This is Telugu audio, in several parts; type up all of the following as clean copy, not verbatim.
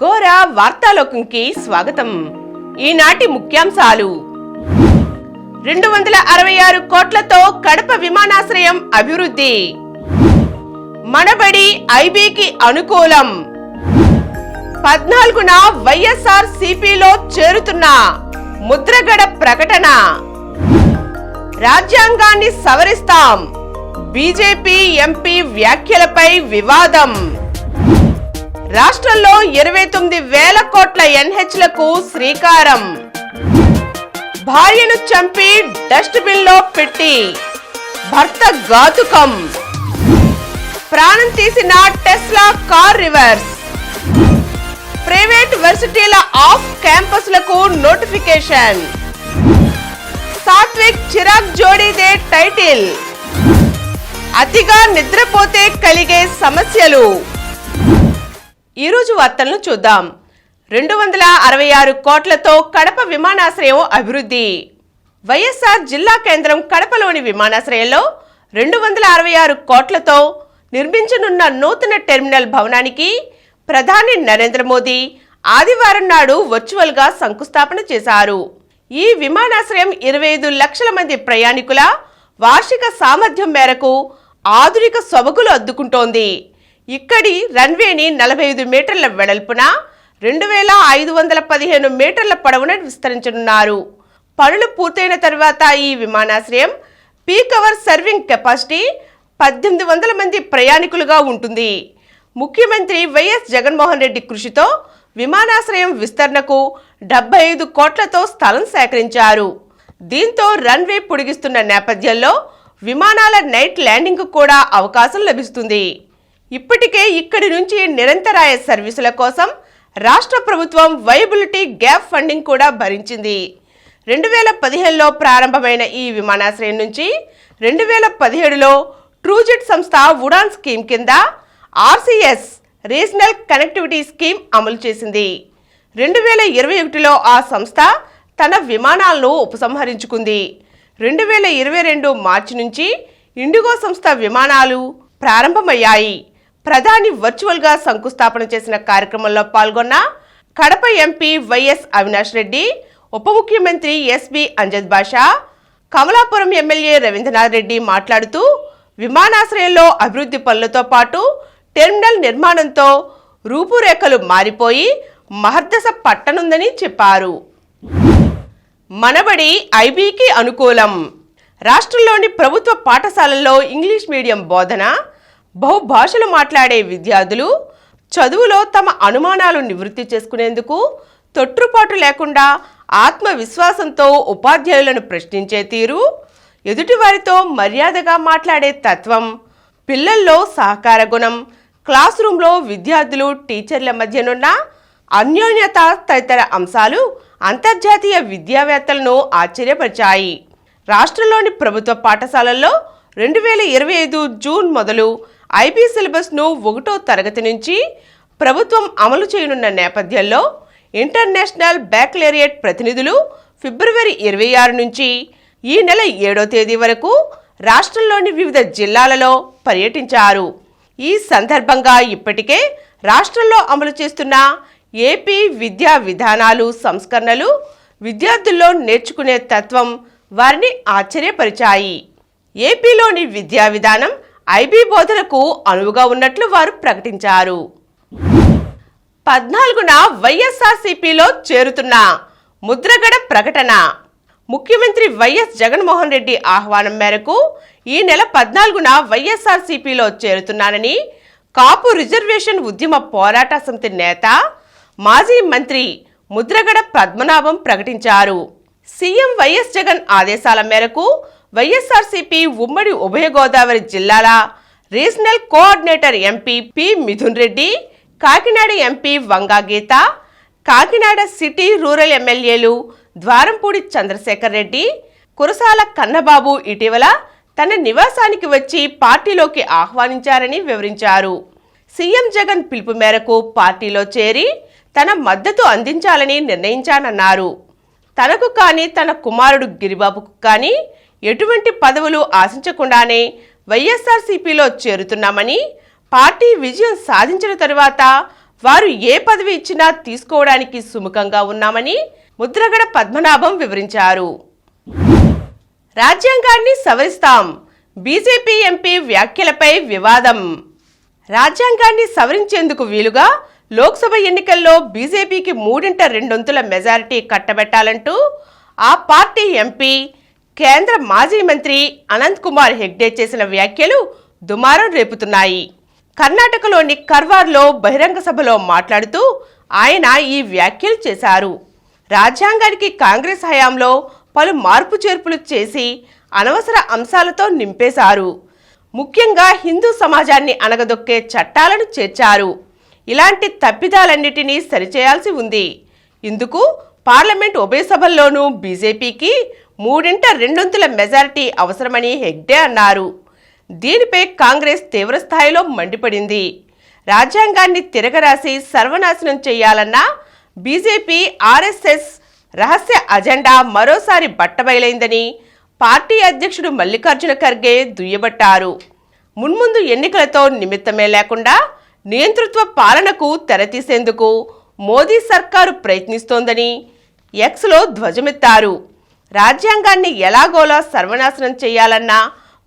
అఘోర వార్తాలోకంకి స్వాగతం. ఈనాటి ముఖ్యాంశాలు: 266 కోట్లతో కడప విమానాశ్రయం అభివృద్ధి, మనబడి ఐబీకి అనుకూలం, 14న వైఎస్ఆర్ సిపిలో చేరుతున్న ముద్రగడ ప్రకటన, రాజ్యాంగాన్ని సవరిస్తాం, బీజేపీ ఎంపీ వ్యాఖ్యలపై వివాదం, రాష్ట్రంలో 29,000 కోట్ల ఎన్హెచ్లకు శ్రీకారం, భార్యను చంపి డస్ట్బిన్ లో పెట్టి భర్త ఘాతుకం, ప్రాణం తీసిన టెస్లా కార్ రివర్స్, ప్రైవేట్ వర్సిటీల ఆఫ్ క్యాంపస్లకు నోటిఫికేషన్, సాత్విక్ చిరాగ్ జోడీదే టైటిల్, అతిగా నిద్రపోతే కలిగే సమస్యలు. ఈరోజు వార్తలను చూద్దాం. 266 కోట్లతో కడప విమానాశ్రయం అభివృద్ధి. వైఎస్ఆర్ జిల్లా కేంద్రం కడపలోని విమానాశ్రయంలో 266 కోట్లతో నిర్మించనున్న నూతన టెర్మినల్ భవనానికి ప్రధాని నరేంద్ర మోదీ ఆదివారం నాడు వర్చువల్ గా శంకుస్థాపన చేశారు. ఈ విమానాశ్రయం 25 లక్షల మంది ప్రయాణికుల వార్షిక సామర్థ్యం మేరకు ఆధునిక సొబగులు అద్దుకుంటోంది. ఇక్కడి రన్వేని 45 మీటర్ల వెడల్పున 2,515 మీటర్ల పొడవున విస్తరించనున్నారు. పనులు పూర్తయిన తర్వాత ఈ విమానాశ్రయం పీక్ అవర్ సర్వింగ్ కెపాసిటీ 1800 మంది ప్రయాణికులుగా ఉంటుంది. ముఖ్యమంత్రి వైఎస్ జగన్మోహన్ రెడ్డి కృషితో విమానాశ్రయం విస్తరణకు 75 కోట్లతో స్థలం సేకరించారు. దీంతో రన్వే పొడిగిస్తున్న నేపథ్యంలో విమానాల నైట్ ల్యాండింగ్ కూడా అవకాశం లభిస్తుంది. ఇప్పటికే ఇక్కడి నుంచి నిరంతరాయ సర్వీసుల కోసం రాష్ట్ర ప్రభుత్వం వైబిలిటీ గ్యాప్ ఫండింగ్ కూడా భరించింది. 2015లో ప్రారంభమైన ఈ విమానాశ్రయం నుంచి 2017లో ట్రూజెట్ సంస్థ ఉడాన్ స్కీమ్ కింద ఆర్సీఎస్ రీజనల్ కనెక్టివిటీ స్కీమ్ అమలు చేసింది. 2021లో ఆ సంస్థ తన విమానాలను ఉపసంహరించుకుంది. 2022 మార్చి నుంచి ఇండిగో సంస్థ విమానాలు ప్రారంభమయ్యాయి. ప్రధాని వర్చువల్ గా శంకుస్థాపన చేసిన కార్యక్రమంలో పాల్గొన్న కడప ఎంపీ వైఎస్ అవినాష్ రెడ్డి, ఉప ముఖ్యమంత్రి ఎస్బి అంజద్ బాషా, కమలాపురం ఎమ్మెల్యే రవీంద్రనాథ్ రెడ్డి మాట్లాడుతూ విమానాశ్రయంలో అభివృద్ధి పనులతో పాటు టెర్మినల్ నిర్మాణంతో రూపురేఖలు మారిపోయి మహర్దశ పట్టనుందని చెప్పారు. మనబడి ఐబీకి అనుకూలం. రాష్ట్రంలోని ప్రభుత్వ పాఠశాలల్లో ఇంగ్లీష్ మీడియం బోధన, బహుభాషలు మాట్లాడే విద్యార్థులు చదువులో తమ అనుమానాలు నివృత్తి చేసుకునేందుకు తొట్టుపాటు లేకుండా ఆత్మవిశ్వాసంతో ఉపాధ్యాయులను ప్రశ్నించే తీరు, ఎదుటివారితో మర్యాదగా మాట్లాడే తత్వం, పిల్లల్లో సహకార గుణం, క్లాస్ రూమ్లో విద్యార్థులు టీచర్ల మధ్యనున్న అన్యోన్యత తదితర అంశాలు అంతర్జాతీయ విద్యావేత్తలను ఆశ్చర్యపరిచాయి. రాష్ట్రంలోని ప్రభుత్వ పాఠశాలల్లో 2025 జూన్ మొదలు ఐబీ సిలబస్ను 1వ తరగతి నుంచి ప్రభుత్వం అమలు చేయనున్న నేపథ్యంలో ఇంటర్నేషనల్ బ్యాక్లేరియట్ ప్రతినిధులు ఫిబ్రవరి 26 నుంచి ఈ నెల 7వ తేదీ వరకు రాష్ట్రంలోని వివిధ జిల్లాలలో పర్యటించారు. ఈ సందర్భంగా ఇప్పటికే రాష్ట్రంలో అమలు చేస్తున్న ఏపీ విద్యా విధానాలు, సంస్కరణలు విద్యార్థుల్లో నేర్చుకునే తత్వం వారిని ఆశ్చర్యపరిచాయి. ఏపీలోని విద్యా విధానం ఐబీ బోధనకు అనువుగా ఉన్నట్లు వారు ప్రకటించారు. 14న వైఎస్ఆర్సీపీలో చేరుతున్న ముద్రగడ ప్రకటన. ముఖ్యమంత్రి వైఎస్ జగన్మోహన్ రెడ్డి ఆహ్వానం మేరకు ఈ నెల 14న వైఎస్ఆర్సీపీలో చేరుతున్నానని కాపు రిజర్వేషన్ ఉద్యమ పోరాట సమితి నేత, మాజీ మంత్రి ముద్రగడ పద్మనాభం ప్రకటించారు. సీఎం వైఎస్ జగన్ ఆదేశాల మేరకు వైఎస్ఆర్సీపీ ఉమ్మడి ఉభయ గోదావరి జిల్లాల regional coordinator MP P Mithun Reddy, Kakinada MP Vanga Geetha, Kakinada city rural ఎమ్మెల్యేలు ద్వారంపూడి చంద్రశేఖర్ రెడ్డి, కురసాల కన్నబాబు ఇటీవల తన నివాసానికి వచ్చి పార్టీలోకి ఆహ్వానించారని వివరించారు. సీఎం జగన్ పిలుపు మేరకు పార్టీలో చేరి తన మద్దతు అందించాలని నిర్ణయించానన్నారు. తనకు కానీ తన కుమారుడు గిరిబాబుకు కానీ ఎటువంటి పదవులు ఆశించకుండానే వైఎస్ఆర్సీపీలో చేరుతున్నామని, పార్టీ విజయం సాధించిన తరువాత వారు ఏ పదవి ఇచ్చినా తీసుకోవడానికి సుముఖంగా ఉన్నామని ముద్రగడ పద్మనాభం వివరించారు. రాజ్యాంగాన్ని సవరిస్తాం, బీజేపీ ఎంపీ వ్యాఖ్యలపై వివాదం. రాజ్యాంగాన్ని సవరించేందుకు వీలుగా లోక్సభ ఎన్నికల్లో బీజేపీకి 3/2 మెజారిటీ కట్టబెట్టాలంటూ ఆ పార్టీ ఎంపీ, కేంద్ర మాజీ మంత్రి అనంత్ కుమార్ హెగ్డే చేసిన వ్యాఖ్యలు దుమారం రేపుతున్నాయి. కర్ణాటకలోని కర్వార్లో బహిరంగ సభలో మాట్లాడుతూ ఆయన ఈ వ్యాఖ్యలు చేశారు. రాజ్యాంగానికి కాంగ్రెస్ హయాంలో పలు మార్పు చేర్పులు చేసి అనవసర అంశాలతో నింపేశారు. ముఖ్యంగా హిందూ సమాజాన్ని అణగదొక్కే చట్టాలను చేర్చారు. ఇలాంటి తప్పిదాలన్నిటినీ సరిచేయాల్సి ఉంది. ఇందుకు పార్లమెంట్ ఉభయ సభల్లోనూ బీజేపీకి 3/2 మెజారిటీ అవసరమని హెగ్డే అన్నారు. దీనిపై కాంగ్రెస్ తీవ్రస్థాయిలో మండిపడింది. రాజ్యాంగాన్ని తిరగరాసి సర్వనాశనం చేయాలన్న బీజేపీ, ఆర్ఎస్ఎస్ రహస్య అజెండా మరోసారి బట్టబయలైందని పార్టీ అధ్యక్షుడు మల్లికార్జున ఖర్గే దుయ్యబట్టారు. మున్ముందు ఎన్నికలతో నిమిత్తమే లేకుండా నియంతృత్వ పాలనకు తెరతీసేందుకు మోదీ సర్కారు ప్రయత్నిస్తోందని ఎక్స్లో ధ్వజమెత్తారు. రాజ్యాంగాన్ని ఎలాగోలా సర్వనాశనం చేయాలన్న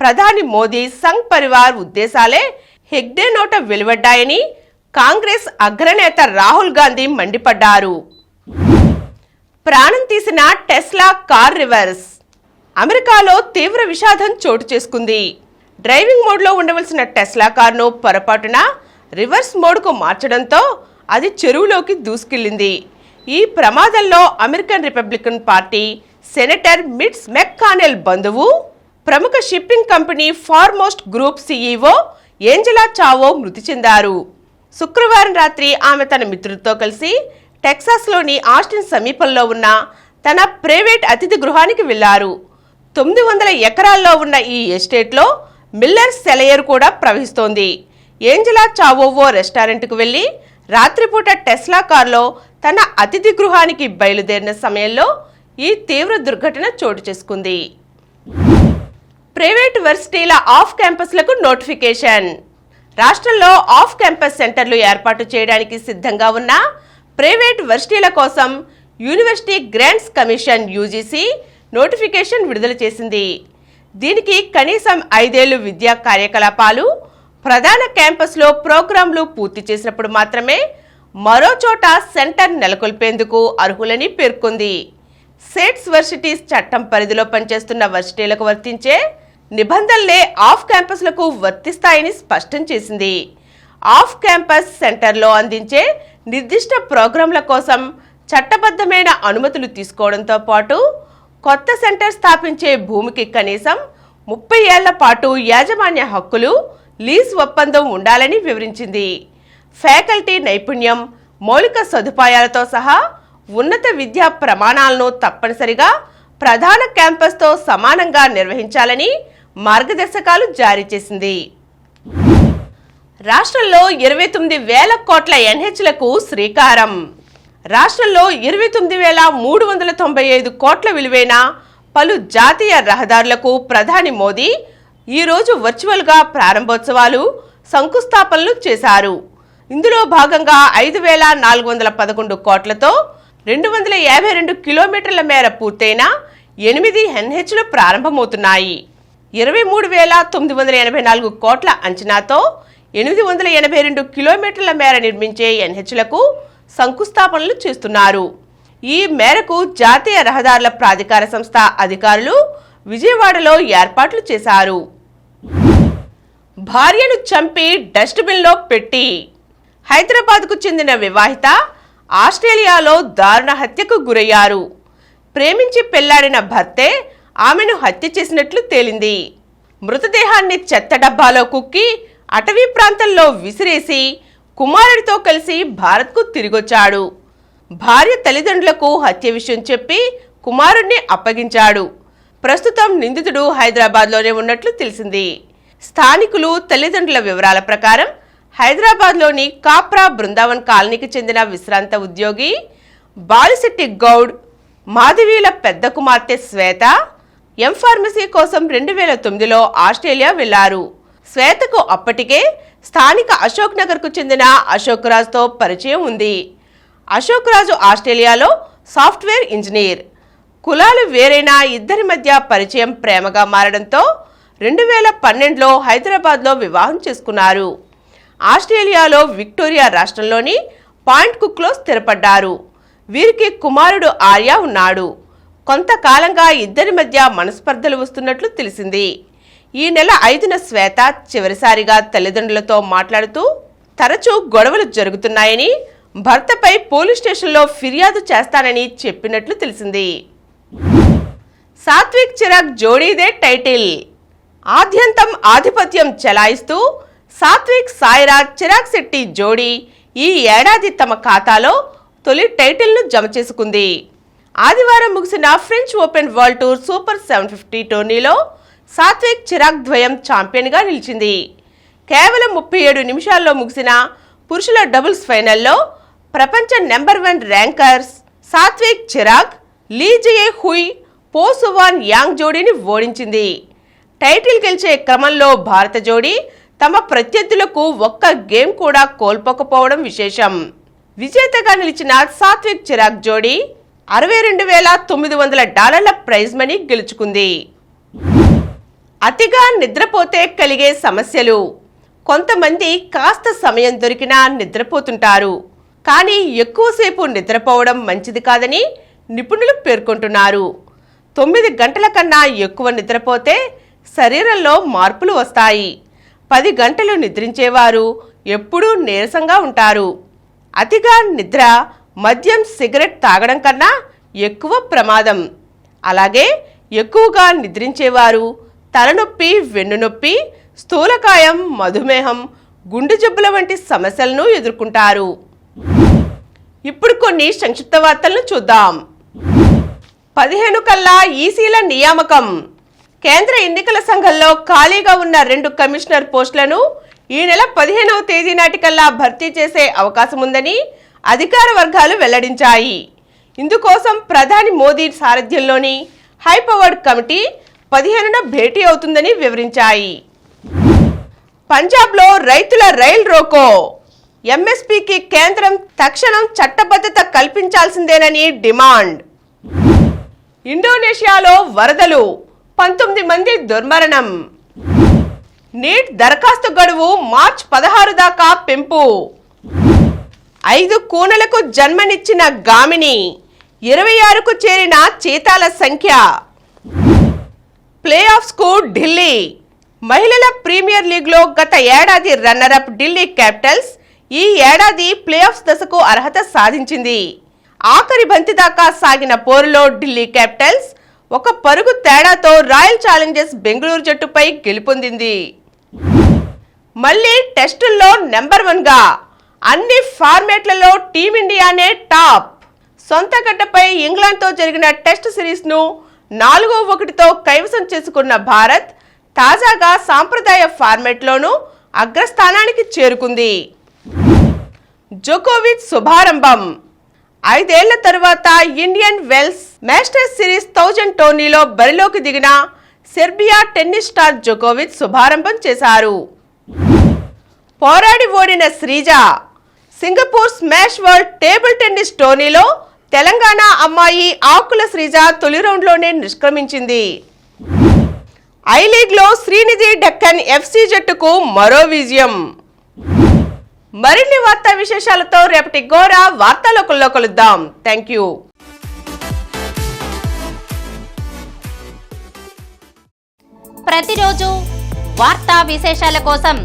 ప్రధాని మోదీ సంఘ్ పరివార్ ఉద్దేశాలే హెగ్డే నోట వెలువడ్డాయని కాంగ్రెస్ అగ్రనేత రాహుల్ గాంధీ మండిపడ్డారు. ప్రాణం తీసిన టెస్లా కార్ రివర్స్. అమెరికాలో తీవ్ర విషాదం చోటు చేసుకుంది. డ్రైవింగ్ మోడ్లో ఉండవలసిన టెస్లా కారును పొరపాటున రివర్స్ మోడ్కు మార్చడంతో అది చెరువులోకి దూసుకెళ్లింది. ఈ ప్రమాదంలో అమెరికన్ రిపబ్లికన్ పార్టీ సెనేటర్ మిట్స్ మెక్కానెల్ బంధువు, ప్రముఖ shipping company foremost group CEO Angela చావో మృతి చెందారు. శుక్రవారం రాత్రి ఆమె తన మిత్రులతో కలిసి టెక్సాస్లోని ఆస్టిన్ సమీపంలో ఉన్న తన ప్రైవేట్ అతిథి గృహానికి వెళ్లారు. 900 ఎకరాల్లో ఉన్న ఈ ఎస్టేట్లో మిల్లర్ సెలయర్ కూడా ప్రవహిస్తోంది. ఏంజెలా చావోవో రెస్టారెంట్కు వెళ్లి రాత్రిపూట టెస్లా కారులో తన అతిథి గృహానికి బయలుదేరిన సమయంలో ఈ తీవ్ర దుర్ఘటన చోటు చేసుకుంది. ప్రైవేట్ వర్సిటీల ఆఫ్ క్యాంపస్లకు నోటిఫికేషన్. రాష్ట్రంలో ఆఫ్ క్యాంపస్ సెంటర్లు ఏర్పాటు చేయడానికి సిద్ధంగా ఉన్న ప్రైవేట్ వర్సిటీల కోసం university grants commission UGC notification విడుదల చేసింది. దీనికి కనీసం 5 ఏళ్లు విద్యా కార్యకలాపాలు ప్రధాన క్యాంపస్లో ప్రోగ్రాంలు పూర్తి చేసినప్పుడు మాత్రమే మరో చోట సెంటర్ నెలకొల్పేందుకు అర్హులని పేర్కొంది. సేట్స్ వర్సిటీస్ చట్టం పరిధిలో పనిచేస్తున్న వర్సిటీలకు వర్తించే నిబంధనలే ఆఫ్ క్యాంపస్లకు వర్తిస్తాయని స్పష్టం చేసింది. ఆఫ్ క్యాంపస్ సెంటర్లో అందించే నిర్దిష్ట ప్రోగ్రాంల కోసం చట్టబద్ధమైన అనుమతులు తీసుకోవడంతో పాటు కొత్త సెంటర్ స్థాపించే భూమికి కనీసం 30 ఏళ్ల పాటు యాజమాన్య హక్కులు, లీజ్ ఒప్పందం ఉండాలని వివరించింది. ఫ్యాకల్టీ నైపుణ్యం, మౌలిక సదుపాయాలతో సహా ఉన్నత విద్యా ప్రమాణాలను తప్పనిసరిగా ప్రధాన క్యాంపస్తో సమానంగా నిర్వహించాలని మార్గదర్శకాలు జారీ చేసింది. రాష్ట్రంలో 29,000 కోట్ల ఎన్హెచ్లకు శ్రీకారం. రాష్ట్రంలో 29,395 కోట్ల విలువైన పలు జాతీయ రహదారులకు ప్రధాని మోదీ ఈరోజు వర్చువల్గా ప్రారంభోత్సవాలు, శంకుస్థాపనలు చేశారు. ఇందులో భాగంగా 5,411 కోట్లతో 252 కిలోమీటర్ల మేర పూర్తయిన 8 ఎన్హెచ్లు ప్రారంభమవుతున్నాయి. 23,984 కోట్ల అంచనాతో 882 కిలోమీటర్ల మేర నిర్మించే ఎన్హెచ్లకు శంకుస్థాపనలు చేస్తున్నారు. ఈ మేరకు జాతీయ రహదారుల ప్రాధికార సంస్థ అధికారులు విజయవాడలో ఏర్పాట్లు చేశారు. భార్యను చంపి డస్ట్బిన్లో పెట్టి. హైదరాబాద్కు చెందిన వివాహిత ఆస్ట్రేలియాలో దారుణ హత్యకు గురయ్యారు. ప్రేమించి పెళ్లాడిన భర్తే ఆమెను హత్య చేసినట్లు తేలింది. మృతదేహాన్ని చెత్త డబ్బాలో కుక్కి అటవీ ప్రాంతంలో విసిరేసి కుమారుడితో కలిసి భారత్కు తిరిగొచ్చాడు. భార్య తల్లిదండ్రులకు హత్య విషయం చెప్పి కుమారుడిని అప్పగించాడు. ప్రస్తుతం నిందితుడు హైదరాబాద్లోనే ఉన్నట్లు తెలిసింది. స్థానికులు తల్లిదండ్రుల వివరాల ప్రకారం హైదరాబాద్లోని కాప్రా బృందావన్ కాలనీకి చెందిన విశ్రాంత ఉద్యోగి బాలిశెట్టి గౌడ్, మాధవీల పెద్ద కుమార్తె శ్వేత ఫార్మసీ కోసం 2009లో ఆస్ట్రేలియా వెళ్లారు. శ్వేతకు అప్పటికే స్థానిక అశోక్ నగర్కు చెందిన అశోక్ రాజ్తో పరిచయం ఉంది. అశోక్ రాజు ఆస్ట్రేలియాలో సాఫ్ట్వేర్ ఇంజనీర్. కులాలు వేరైనా ఇద్దరి మధ్య పరిచయం ప్రేమగా మారడంతో 2012లో హైదరాబాద్లో వివాహం చేసుకున్నారు. ఆస్ట్రేలియాలో విక్టోరియా రాష్ట్రంలోని పాయింట్ కుక్లో స్థిరపడ్డారు. వీరికి కుమారుడు ఆర్య ఉన్నాడు. కొంతకాలంగా ఇద్దరి మధ్య మనస్పర్ధలు వస్తున్నట్లు తెలిసింది. ఈ నెల 5న శ్వేత చివరిసారిగా తల్లిదండ్రులతో మాట్లాడుతూ తరచూ గొడవలు జరుగుతున్నాయని, భర్తపై పోలీస్ స్టేషన్లో ఫిర్యాదు చేస్తానని చెప్పినట్లు తెలిసింది. సాత్విక్ చిరాగ్ జోడీదే టైటిల్. ఆద్యంతం ఆధిపత్యం చెలాయిస్తూ సాత్విక్ సాయిరాజ్ చిరాగ్ శెట్టి జోడీ ఈ ఏడాది తమ ఖాతాలో తొలి టైటిల్ను జమ చేసుకుంది. ఆదివారం ముగిసిన French open world tour super 750 టోర్నీలో సాత్విక్ చిరాగ్ ద్వయం ఛాంపియన్గా నిలిచింది. కేవలం 37 నిమిషాల్లో ముగిసిన పురుషుల డబుల్స్ ఫైనల్లో ప్రపంచ నెంబర్ 1 ర్యాంకర్స్ సాత్విక్ చిరాగ్ లీ జియే హుయ్ పో సువాన్ యాంగ్ జోడీని ఓడించింది. టైటిల్ గెలిచే క్రమంలో భారత జోడీ తమ ప్రత్యర్థులకు ఒక్క గేమ్ కూడా కోల్పోకపోవడం విశేషం. విజేతగా నిలిచిన సాత్విక్ చిరాగ్ జోడీ $62,900 ప్రైజ్ మనీ గెలుచుకుంది. అతిగా నిద్రపోతే కలిగే సమస్యలు. కొంతమంది కాస్త సమయం దొరికినా నిద్రపోతుంటారు. కానీ ఎక్కువసేపు నిద్రపోవడం మంచిది కాదని నిపుణులు పేర్కొంటున్నారు. 9 గంటల కన్నా ఎక్కువ నిద్రపోతే శరీరంలో మార్పులు వస్తాయి. 10 గంటలు నిద్రించేవారు ఎప్పుడూ నీరసంగా ఉంటారు. అతిగా నిద్ర మద్యం, సిగరెట్ తాగడం కన్నా ఎక్కువ ప్రమాదం. అలాగే ఎక్కువగా నిద్రించేవారు తలనొప్పి, వెన్నునొప్పి, స్థూలకాయం, మధుమేహం, గుండె జబ్బుల వంటి సమస్యలను ఎదుర్కొంటారు. ఇప్పుడు కొన్ని సంక్షిప్త వార్తలను చూద్దాం. 15 కల్లా ఈసీల నియామకం. కేంద్ర ఎన్నికల సంఘంలో ఖాళీగా ఉన్న 2 కమిషనర్ పోస్టులను ఈ నెల 15వ తేదీ నాటికల్లా భర్తీ చేసే అవకాశం ఉందని అధికార వర్గాలు వెల్లడించాయి. ఇందుకోసం ప్రధాని మోదీ సారథ్యంలోని హైపవర్డ్ కమిటీ 15న భేటీ అవుతుందని వివరించాయి. పంజాబ్లో రైతుల రైల్ రోకో. ఎంఎస్పీకి కేంద్రం తక్షణం చట్టబద్ధత కల్పించాల్సిందేనని డిమాండ్. ఇండోనేషియాలో వరదలు, 19 మంది దుర్మరణం. నీట్ దరఖాస్తు గడువు మార్చి 16 దాకా పెంపు. 5 కూనలకు జన్మనిచ్చిన గామిని, 26కు చేరిన చీతాల సంఖ్య. ప్లే ఆఫ్స్కు ఢిల్లీ. మహిళల ప్రీమియర్ లీగ్లో గత ఏడాది రన్నరప్ ఢిల్లీ క్యాపిటల్స్ ఈ ఏడాది ప్లే ఆఫ్స్ దశకు అర్హత సాధించింది. ఆఖరి బంతి దాకా సాగిన పోరులో ఢిల్లీ క్యాపిటల్స్ 1 పరుగు తేడాతో రాయల్ ఛాలెంజర్స్ బెంగళూరు జట్టుపై గెలుపొందింది. మళ్లీ టెస్టుల్లో నెంబర్ 1గా అన్ని ఫార్మాట్లలో టీమిండియానే టాప్. సొంత గడ్డపై ఇంగ్లాండ్తో జరిగిన టెస్ట్ సిరీస్ను 4-1తో కైవసం చేసుకున్న భారత్ తాజాగా సాంప్రదాయ ఫార్మాట్లోనూ అగ్రస్థానానికి చేరుకుంది. జోకోవిచ్ శుభారంభం. 5 ఏళ్ల తరువాత ఇండియన్ వెల్స్ మాస్టర్స్ సిరీస్ 1000 టోర్నీలో బరిలోకి దిగిన సెర్బియా టెన్నిస్ స్టార్ జోకోవిచ్ శుభారంభం చేశారు. పోరాడి ఓడిన Sreeja. Singapore smash world table tennis టోర్నీలో తెలంగాణ అమ్మాయి ఆకుల శ్రీజ తొలి రౌండ్లోనే నిష్క్రమించింది. ఐ లీగ్లో శ్రీనిధి డక్కన్ ఎఫ్సి జట్టుకు మరో విజయం. మరిన్ని వార్తా విశేషాలతో రేపటి గోరా వార్తాలోకంలో కలుద్దాం. Thank you. ప్రతిరోజు వార్తా విశేషాల కోసం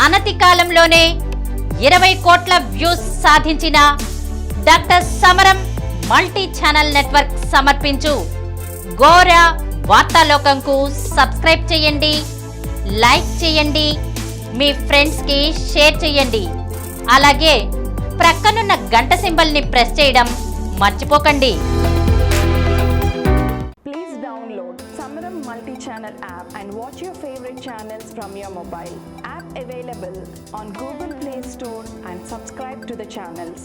అనతి కాలంలోనే 20 కోట్ల వ్యూస్ సాధించిన డాక్టర్ సమరం మల్టీ ఛానల్ నెట్వర్క్ సమర్పించు గోరా వార్తాలోకంకు సబ్స్క్రైబ్ చేయండి, లైక్ చేయండి, మీ ఫ్రెండ్స్కి షేర్ చేయండి. అలాగే ప్రక్కనున్న గంట సింబల్ని ప్రెస్ చేయడం మర్చిపోకండి. Please download Samaram multi-channel app and watch your favorite channels from your mobile. App available on Google Play Store and subscribe to the channels.